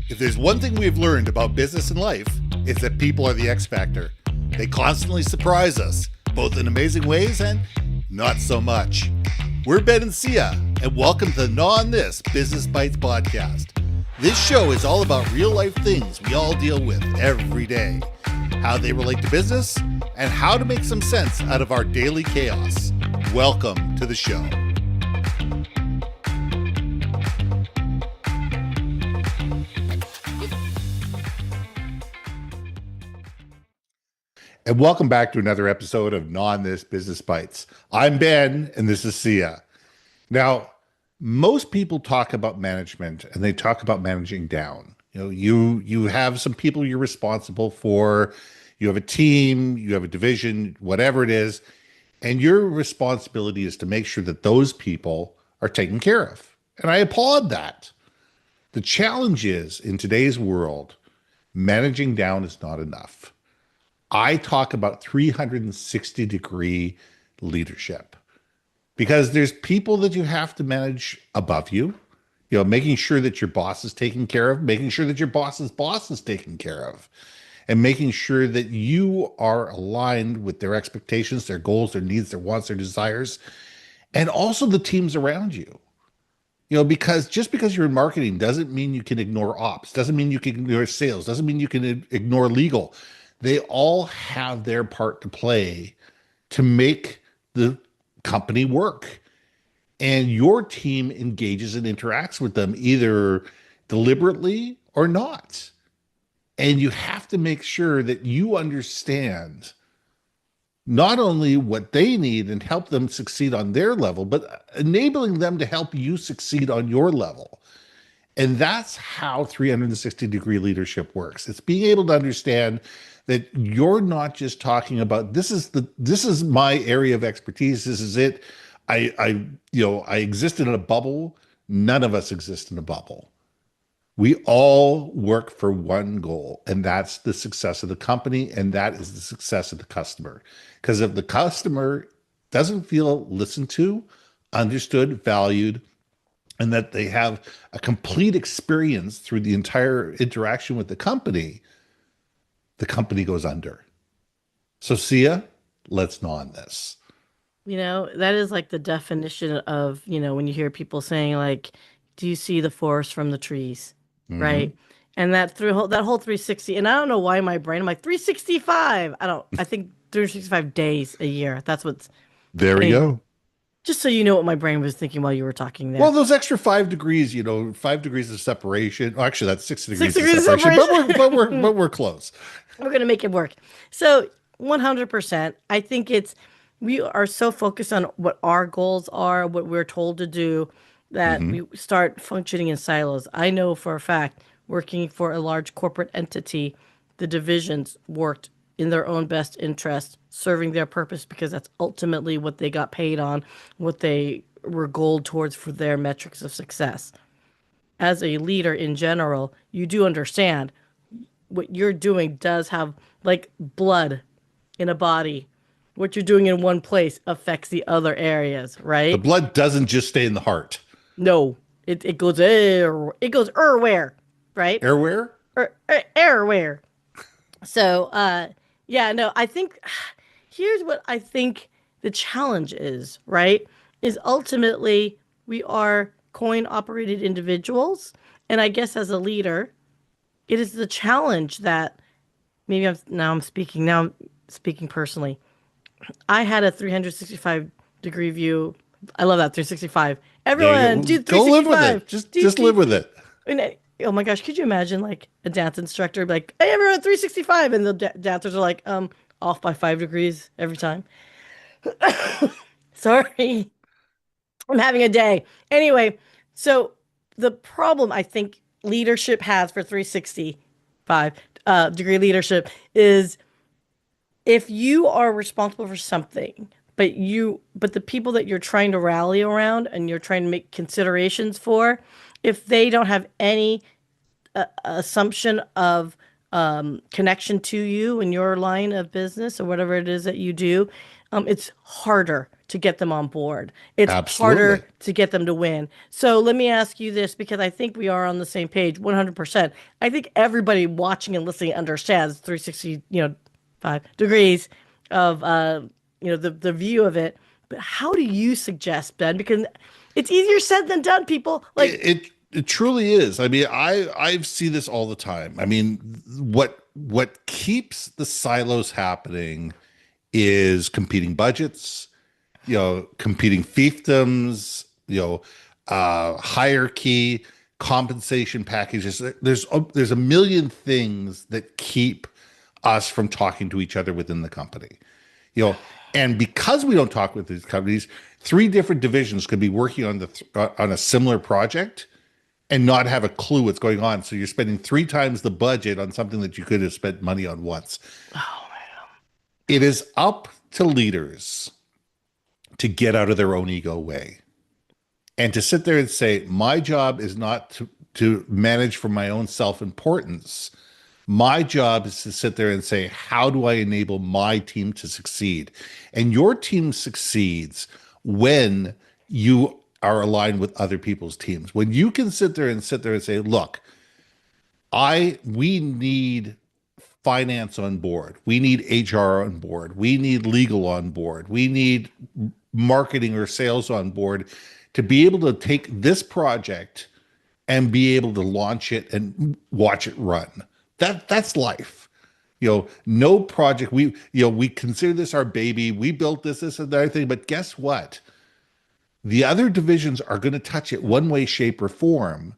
If there's one thing we've learned about business and life, it's that people are the X factor. They constantly surprise us, both in amazing ways and not so much. We're Ben and Syya, and welcome to the On This Business Bites podcast. This show is all about real life things we all deal with every day, how they relate to business, and how to make some sense out of our daily chaos. Welcome to the show. And welcome back to another episode of On This Business Bites. I'm Ben, and this is Syya. Now, most people talk about management, and they talk about managing down. You have some people you're responsible for. You have a team, you have a division, whatever it is, and your responsibility is to make sure that those people are taken care of. And I applaud that. The challenge is, in today's world, managing down is not enough. I talk about 360-degree leadership because there's people that you have to manage above you, making sure that your boss is taken care of, making sure that your boss's boss is taken care of, and making sure that you are aligned with their expectations, their goals, their needs, their wants, their desires, and also the teams around you. Because just because you're in marketing doesn't mean you can ignore ops, doesn't mean you can ignore sales, doesn't mean you can ignore legal. They all have their part to play to make the company work. And your team engages and interacts with them either deliberately or not. And you have to make sure that you understand not only what they need and help them succeed on their level, but enabling them to help you succeed on your level. And that's how 360-degree leadership works. It's being able to understand that you're not just talking about this is my area of expertise. This is it. I exist in a bubble. None of us exist in a bubble. We all work for one goal, and that's the success of the company, and that is the success of the customer. Because if the customer doesn't feel listened to, understood, valued, and that they have a complete experience through the entire interaction with the company goes under. So Syya, let's know on this. That is like the definition of, when you hear people saying like, do you see the forest from the trees? Mm-hmm. Right. And that whole 360, and I don't know why my brain, I'm like 365. I think 365 days a year. That's what's there we go. Just so you know what my brain was thinking while you were talking there. Well, those extra 5 degrees, 5 degrees of separation. Oh, actually, that's 6 degrees of separation. But we're close. We're going to make it work. So 100%, I think we are so focused on what our goals are, what we're told to do, that we start functioning in silos. I know for a fact, working for a large corporate entity, the divisions worked in their own best interest, serving their purpose because that's ultimately what they got paid on, what they were goaled towards for their metrics of success. As a leader in general, you do understand what you're doing does have like blood in a body. What you're doing in one place affects the other areas, right? The blood doesn't just stay in the heart. No, it goes everywhere, right? Everywhere? Everywhere. So, I think here's what I think the challenge is, right? Is ultimately we are coin-operated individuals, and I guess as a leader, it is the challenge that maybe I'm speaking personally. I had a 365-degree view. I love that 365. Everyone, do 365. Go live with it. Just live with it. And, oh my gosh, could you imagine like a dance instructor like, hey, everyone, 365, and the dancers are like, off by 5 degrees every time. Sorry, I'm having a day. Anyway, so the problem I think leadership has for 365 degree leadership is if you are responsible for something, but the people that you're trying to rally around and you're trying to make considerations for, if they don't have any assumption of connection to you in your line of business or whatever it is that you do, it's harder to get them on board. It's Absolutely. harder to get them to win. So let me ask you this because I think we are on the same page 100%. I think everybody watching and listening understands 360, 5 degrees of the view of it. But how do you suggest, Ben? Because it's easier said than done, people. Like, It truly is. I mean, I see this all the time. I mean, what keeps the silos happening is competing budgets, competing fiefdoms, hierarchy, compensation packages. There's a million things that keep us from talking to each other within the company. you know, and because we don't talk with these companies, three different divisions could be working on on a similar project and not have a clue what's going on. So you're spending three times the budget on something that you could have spent money on once. oh, It is up to leaders to get out of their own ego way and to sit there and say, my job is not to manage for my own self-importance. My job is to sit there and say, how do I enable my team to succeed? And your team succeeds when you are aligned with other people's teams. When you can sit there and say, look, we need finance on board. We need HR on board. We need legal on board. We need marketing or sales on board to be able to take this project and be able to launch it and watch it run. That's life. No project. We consider this our baby. We built this and that thing. But guess what? The other divisions are going to touch it one way, shape, or form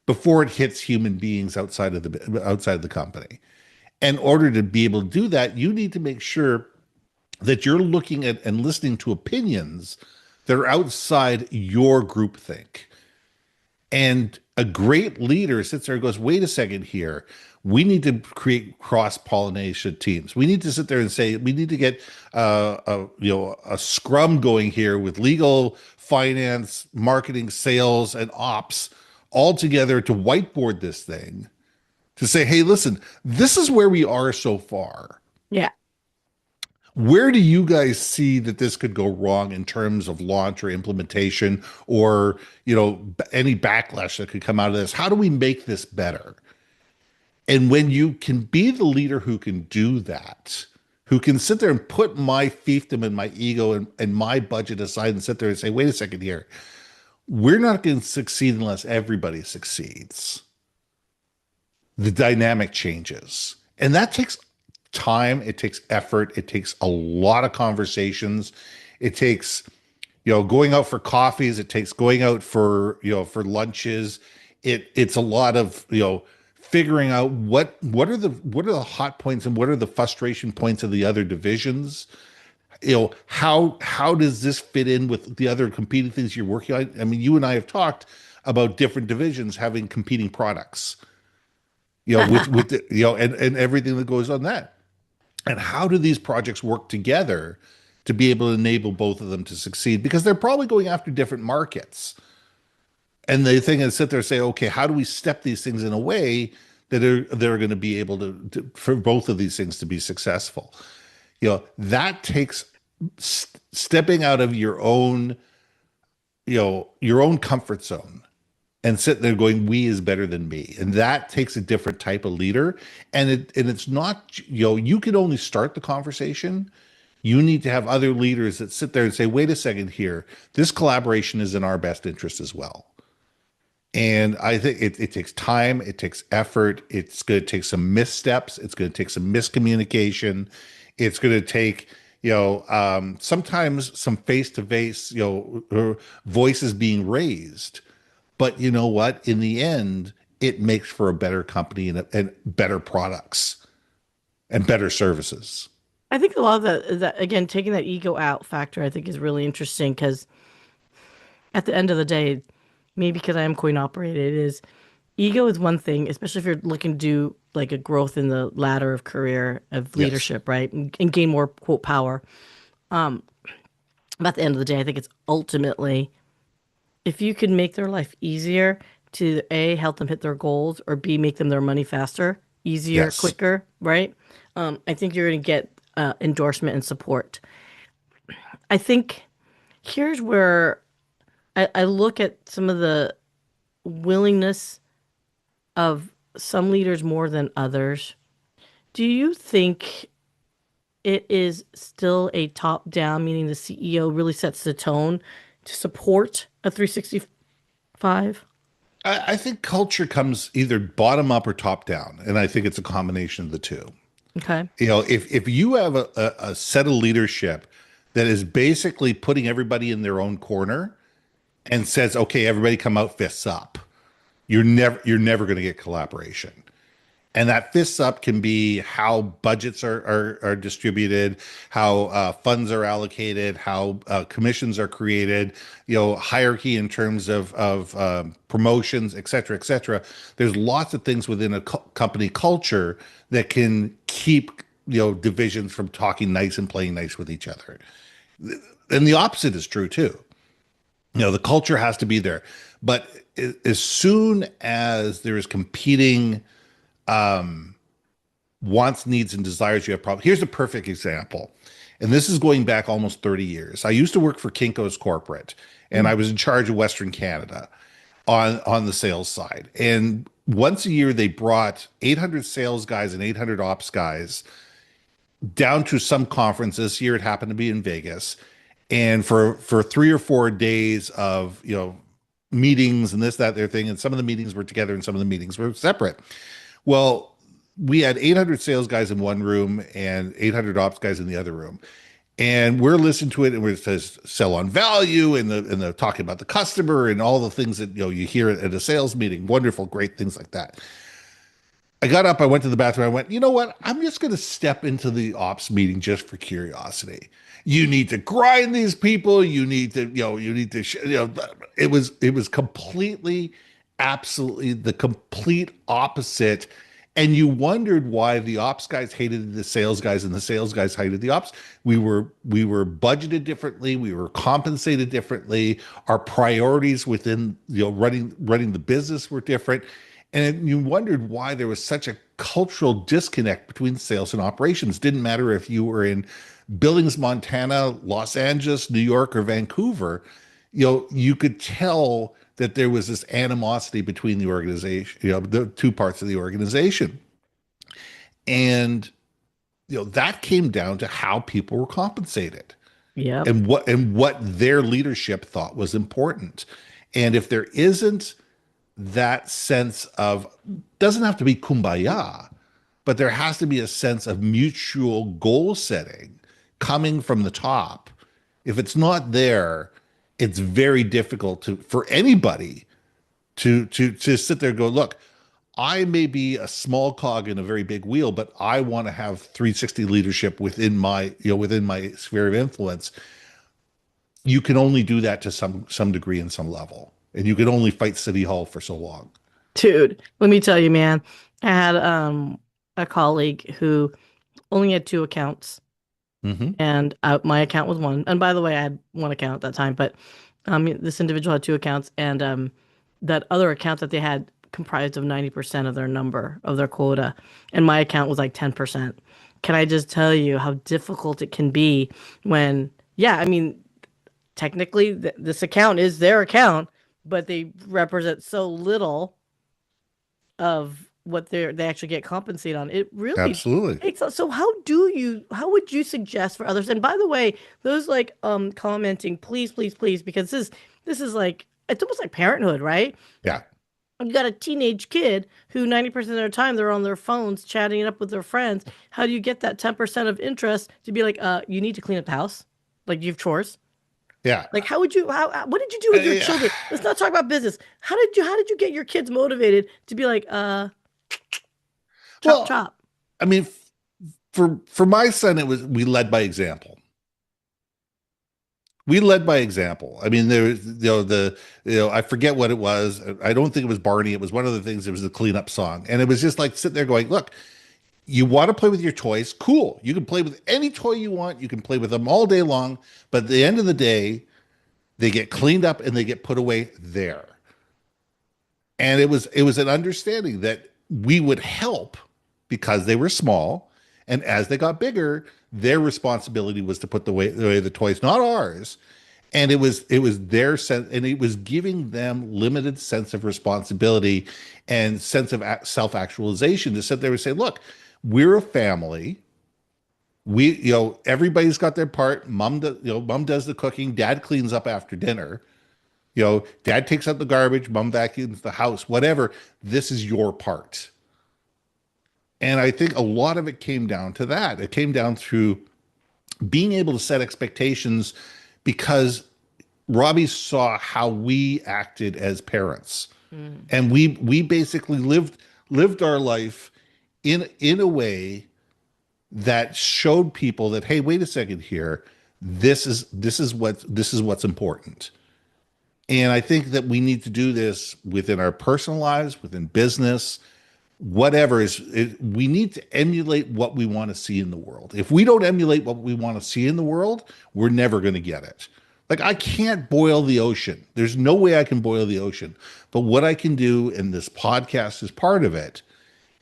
before it hits human beings outside of the company. In order to be able to do that, you need to make sure that you're looking at and listening to opinions that are outside your groupthink. And a great leader sits there and goes, wait a second here. We need to create cross-pollination teams. We need to sit there and say, we need to get a scrum going here with legal, finance, marketing, sales, and ops all together to whiteboard this thing to say, hey, listen, this is where we are so far. yeah. Where do you guys see that this could go wrong in terms of launch or implementation or, any backlash that could come out of this? How do we make this better? And when you can be the leader who can do that, who can sit there and put my fiefdom and my ego and my budget aside and sit there and say, wait a second here, we're not going to succeed unless everybody succeeds. The dynamic changes. And that takes time, it takes effort, it takes a lot of conversations. It takes, going out for coffees, it takes going out for lunches. It's a lot of, figuring out what are the hot points and what are the frustration points of the other divisions. How does this fit in with the other competing things you're working on? I mean, you and I have talked about different divisions having competing products, with the, and everything that goes on that. And how do these projects work together to be able to enable both of them to succeed? Because they're probably going after different markets. And the thing is sit there and say, okay, how do we step these things in a way that they're going to be able to for both of these things to be successful? That takes stepping out of your own comfort zone and sitting there going, we is better than me. And that takes a different type of leader. And it's not, you can only start the conversation. You need to have other leaders that sit there and say, wait a second here, this collaboration is in our best interest as well. And I think it takes time, it takes effort, it's going to take some missteps, it's going to take some miscommunication, it's going to take, sometimes some face-to-face, voices being raised. But you know what? In the end, it makes for a better company and better products and better services. I think a lot of that, again, taking that ego out factor, I think is really interesting because at the end of the day, maybe because I am coin operated, is ego is one thing, especially if you're looking to do like a growth in the ladder of career of Yes. leadership, right? And gain more quote power. But at the end of the day, I think it's ultimately if you can make their life easier to A, help them hit their goals, or B, make them their money faster, easier, Yes. quicker, right? I think you're going to get endorsement and support. I think here's where I look at some of the willingness of some leaders more than others. Do you think it is still a top down, meaning the CEO really sets the tone to support a 365? I think culture comes either bottom up or top down, and I think it's a combination of the two. Okay. If you have a set of leadership that is basically putting everybody in their own corner and says, "Okay, everybody come out fists up," you're never going to get collaboration. And that fists up can be how budgets are distributed, how funds are allocated, how commissions are created, hierarchy in terms of promotions, et cetera, et cetera. There's lots of things within a company culture that can keep divisions from talking nice and playing nice with each other. And the opposite is true too. The culture has to be there, but as soon as there is competing wants, needs, and desires, you have problems. Here's a perfect example. And this is going back almost 30 years. I used to work for Kinko's Corporate, and Mm. I was in charge of Western Canada on the sales side. And once a year, they brought 800 sales guys and 800 ops guys down to some conference. This year, it happened to be in Vegas. And for 3 or 4 days of meetings and this, that, their thing, and some of the meetings were together and some of the meetings were separate. Well, we had 800 sales guys in one room and 800 ops guys in the other room. And we're listening to it, and we're says sell on value, and the talking about the customer and all the things that you hear at a sales meeting. Wonderful, great things like that. I got up, I went to the bathroom, I went, you know what? I'm just going to step into the ops meeting just for curiosity. You need to grind these people. You need to, it was completely, absolutely the complete opposite. And you wondered why the ops guys hated the sales guys and the sales guys hated the ops. We were budgeted differently. We were compensated differently. Our priorities within running the business were different. And you wondered why there was such a cultural disconnect between sales and operations. Didn't matter if you were in Billings, Montana, Los Angeles, New York, or Vancouver. You could tell that there was this animosity between the organization, the two parts of the organization. And that came down to how people were compensated Yep. and what their leadership thought was important. And if there isn't that sense of, doesn't have to be kumbaya, but there has to be a sense of mutual goal setting coming from the top. If it's not there, it's very difficult for anybody to sit there and go, look, I may be a small cog in a very big wheel, but I want to have 360 leadership within my sphere of influence. You can only do that to some degree and some level, and you can only fight City Hall for so long. Dude, let me tell you, man. I had a colleague who only had two accounts, Hmm. and my account was one. And by the way, I had one account at that time, but this individual had two accounts, and that other account that they had comprised of 90% of their number of their quota, and my account was like 10%. Can I just tell you how difficult it can be when, yeah, I mean, technically this account is their account, but they represent so little of what they actually get compensated on. It really Absolutely. takes so how would you suggest for others? And by the way, those like commenting, please, please, please, because this is like it's almost like parenthood, right? Yeah. You got a teenage kid who 90% of their time they're on their phones chatting it up with their friends. How do you get that 10% of interest to be like, you need to clean up the house? Like you have chores? Yeah. Like how would you what did you do with your Uh, children? Let's not talk about business. How did you get your kids motivated to be like, chop well, chop? I mean, for my son, it was we led by example. We led by example. I mean, there was, I forget what it was. I don't think it was Barney. It was one of the things. It was the cleanup song, and it was just like sitting there going, "Look, you want to play with your toys? Cool. You can play with any toy you want. You can play with them all day long. But at the end of the day, they get cleaned up and they get put away there." And it was an understanding that we would help. because they were small. And as they got bigger, their responsibility was to put away the toys, not ours. And it was their sense, and it was giving them limited sense of responsibility and sense of self actualization to sit there and say, look, we're a family. We, everybody's got their part. Mom does the cooking. Dad cleans up after dinner. Dad takes out the garbage. Mom vacuums the house. Whatever. This is your part. And I think a lot of it came down to that. It came down through being able to set expectations because Robbie saw how we acted as parents. Mm. And we basically lived our life in a way that showed people that, hey, wait a second here. This is what's important. And I think that we need to do this within our personal lives, within business, whatever we need to emulate what we want to see in the world. If we don't emulate what we want to see in the world, we're never going to get it. Like, I can't boil the ocean. There's no way I can boil the ocean. But what I can do, and this podcast is part of it,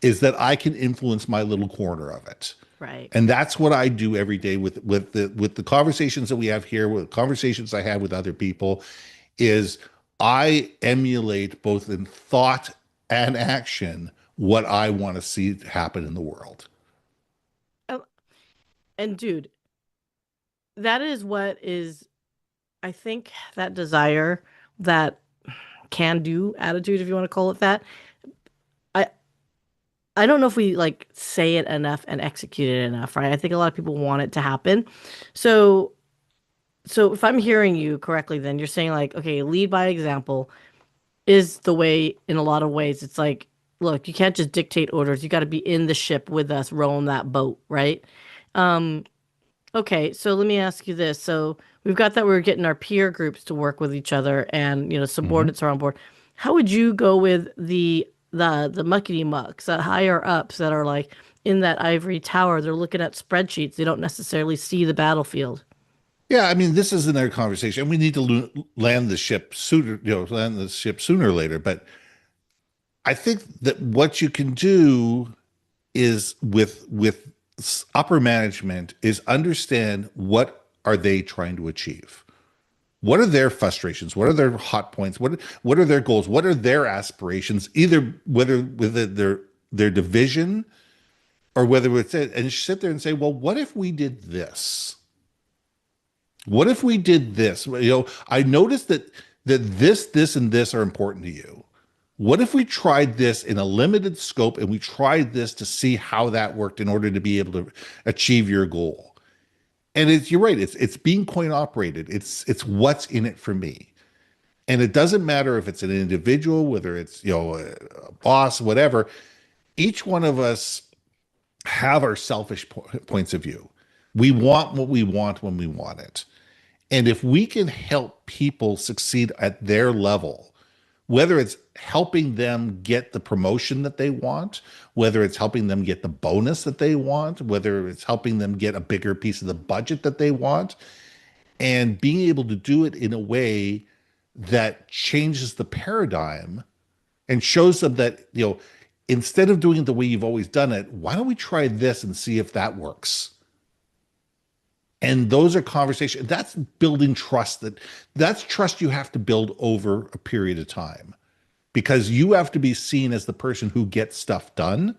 is that I can influence my little corner of it. Right. And that's what I do every day with the conversations that we have here, with conversations I have with other people, is I emulate both in thought and action what I want to see happen in the world. Oh, and dude, that is what is, I think that desire, that can do attitude, if you want to call it that. I I don't know if we like say it enough and execute it enough, right? I think a lot of people want it to happen. So so if I'm hearing you correctly, then you're saying like, okay, lead by example is the way in a lot of ways. It's like, look, you can't just dictate orders. You got to be in the ship with us, rowing that boat, right? Um, okay, so let me ask you this. So we've got that we're getting our peer groups to work with each other and, Mm-hmm. subordinates are on board. How would you go with the muckety mucks, the higher ups that are like in that ivory tower? They're looking at spreadsheets. They don't necessarily see the battlefield. Yeah, I mean, this is another conversation. We need to land the ship sooner, land the ship sooner or later. But I think that what you can do is with upper management is understand what are they trying to achieve. What are their frustrations? What are their hot points? What are their goals? What are their aspirations? Either whether with their division or whether it's it, and sit there and say, well, what if we did this? What if we did this? I noticed that this, and this are important to you. What if we tried this in a limited scope and we tried this to see how that worked in order to be able to achieve your goal? And you're right. It's being coin operated. It's what's in it for me. And it doesn't matter if it's an individual, whether it's a boss, whatever. Each one of us have our selfish points of view. We want what we want when we want it. And if we can help people succeed at their level, whether it's helping them get the promotion that they want, whether it's helping them get the bonus that they want, whether it's helping them get a bigger piece of the budget that they want, and being able to do it in a way that changes the paradigm and shows them that, instead of doing it the way you've always done it, why don't we try this and see if that works? And those are conversations. That's building trust. That's trust you have to build over a period of time because you have to be seen as the person who gets stuff done.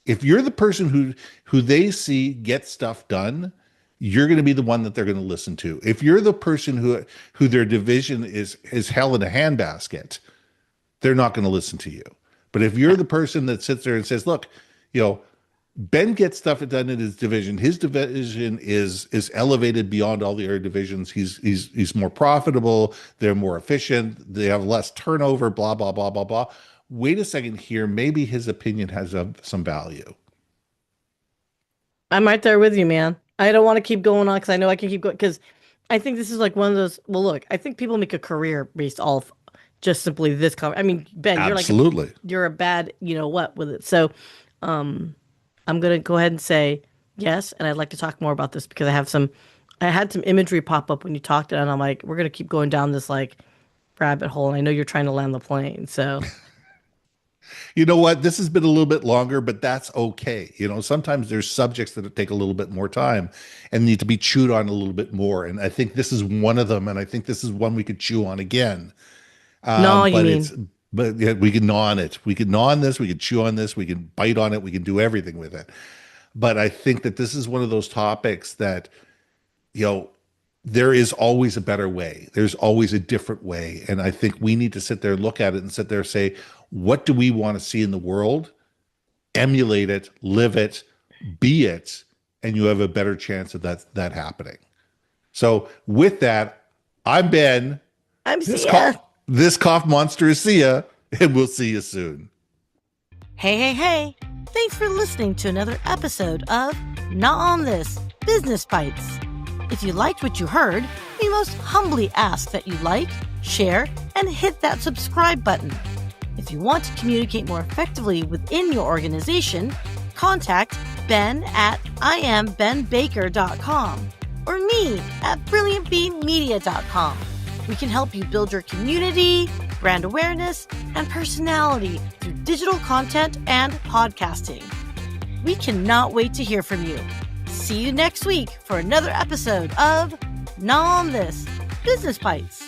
If you're the person who they see get stuff done, you're going to be the one that they're going to listen to. If you're the person who their division is hell in a handbasket, they're not going to listen to you. But if you're the person that sits there and says, look, Ben gets stuff done in his division. His division is elevated beyond all the other divisions. He's more profitable. They're more efficient. They have less turnover. Blah blah blah blah blah. Wait a second here. Maybe his opinion has some value. I'm right there with you, man. I don't want to keep going on because I know I can keep going because I think this is like one of those. Well, look, I think people make a career based off just simply this. I mean, Ben, Absolutely. you're a bad, what with it. So, I'm gonna go ahead and say yes, and I'd like to talk more about this because I had some imagery pop up when you talked, and I'm like, we're gonna keep going down this like rabbit hole, and I know you're trying to land the plane, so You know what? This has been a little bit longer, but that's okay. Sometimes there's subjects that take a little bit more time and need to be chewed on a little bit more. And I think this is one of them. And I think this is one we could chew on again. No, you But mean. yeah, we can gnaw on it. We can gnaw on this. We can chew on this. We can bite on it. We can do everything with it. But I think that this is one of those topics that, you know, there is always a better way. There's always a different way. And I think we need to sit there, look at it and sit there and say, what do we want to see in the world? Emulate it, live it, be it, and you have a better chance of that happening. So with that, I'm Ben. I'm This Sia. cough, this cough monster is Sia, and we'll see you soon. Hey, hey, hey. Thanks for listening to another episode of Not On This Business Bites. If you liked what you heard, we most humbly ask that you like, share, and hit that subscribe button. If you want to communicate more effectively within your organization, contact Ben at IamBenBaker.com or me at BrilliantBeeMedia.com. We can help you build your community, brand awareness, and personality through digital content and podcasting. We cannot wait to hear from you. See you next week for another episode of Not On This Business Bites.